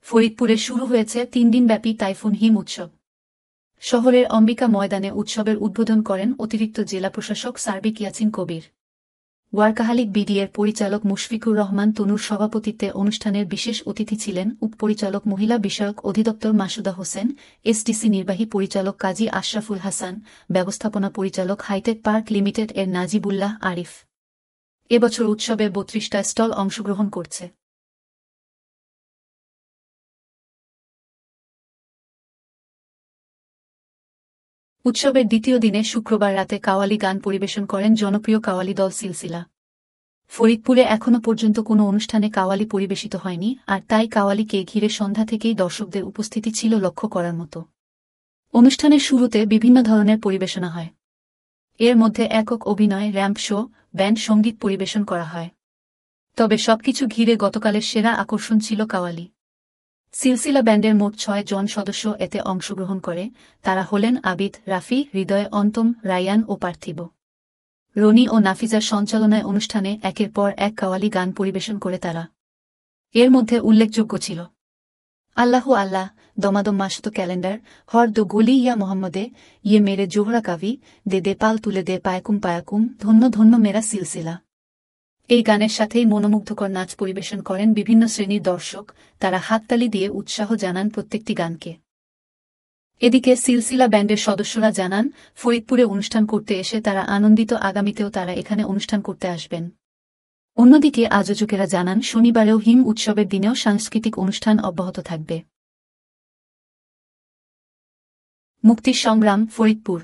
ফরিদপুরে শুরু হয়েছে ৩ দিনব্যাপী টাইফুন হিম উৎসব। শহরের অম্বিকা ময়দানে উৎসবের উদ্বোধন করেন অতিরিক্ত জেলা প্রশাসক সার্বিক ইয়াছিন কবির। ওয়ার্কাহালিক বিডিএর পরিচালক মুশফিকুর রহমান তনুর সভাপতিত্বে অনুষ্ঠানের বিশেষ অতিথি ছিলেন উপপরিচালক মহিলা বিষয়ক অধিদপ্তর মাসুদা হোসেন, এসডিসি নির্বাহী পরিচালক কাজী আশরাফুল হাসান, ব্যবস্থাপনা পরিচালক হাইটেক পার্ক লিমিটেড এর নাজিবুল্লাহ আরিফ। এবছর উৎসবে ৩২টা স্টল অংশগ্রহণ করছে। উৎসবের দ্বিতীয় দিনে শুক্রবার রাতে কাওয়ালি গান পরিবেশন করেন জনপ্রিয় কাওয়ালি দল সিলসিলা। ফরিদপুরে এখনও পর্যন্ত কোনো অনুষ্ঠানে কাওয়ালি পরিবেশিত হয়নি, আর তাই কাওয়ালিকে ঘিরে সন্ধ্যা থেকেই দর্শকদের উপস্থিতি ছিল লক্ষ্য করার মতো। অনুষ্ঠানের শুরুতে বিভিন্ন ধরনের পরিবেশনা হয়। এর মধ্যে একক অভিনয়, র্যাম্প শো, ব্যান্ড সঙ্গীত পরিবেশন করা হয়। তবে সবকিছু ঘিরে গতকালের সেরা আকর্ষণ ছিল কাওয়ালি। সিলসিলা ব্যান্ডের মোট ৬ জন সদস্য এতে অংশগ্রহণ করে। তারা হলেন আবিদ, রাফি, হৃদয়, অন্তম, রায়ান ও পার্থিব। রনি ও নাফিজার সঞ্চালনায় অনুষ্ঠানে একের পর এক কাওয়ালি গান পরিবেশন করে তারা। এর মধ্যে উল্লেখযোগ্য ছিল আল্লাহু আল্লাহ, দমাদম মাসুতো ক্যালেন্ডার, হর দো গলি ইয়া মোহাম্মদে, ইয়ে মেরে জোহরা কাভি, দে দে পাল তুলে দে পায়াকুম পায়াকুম, ধন্য ধন্য মেরা সিলসিলা। এই গানের সাথেই মনোমুগ্ধকর নাচ পরিবেশন করেন বিভিন্ন শ্রেণীর দর্শক। তারা হাততালি দিয়ে উৎসাহ জানান প্রত্যেকটি গানকে। এদিকে সিলসিলা ব্যান্ডের সদস্যরা জানান, ফরিদপুরে অনুষ্ঠান করতে এসে তারা আনন্দিত, আগামীতেও তারা এখানে অনুষ্ঠান করতে আসবেন। অন্যদিকে আয়োজকেরা জানান, শনিবারেও হিম উৎসবের দিনেও সাংস্কৃতিক অনুষ্ঠান অব্যাহত থাকবে। মুক্তির সংগ্রাম, ফরিদপুর।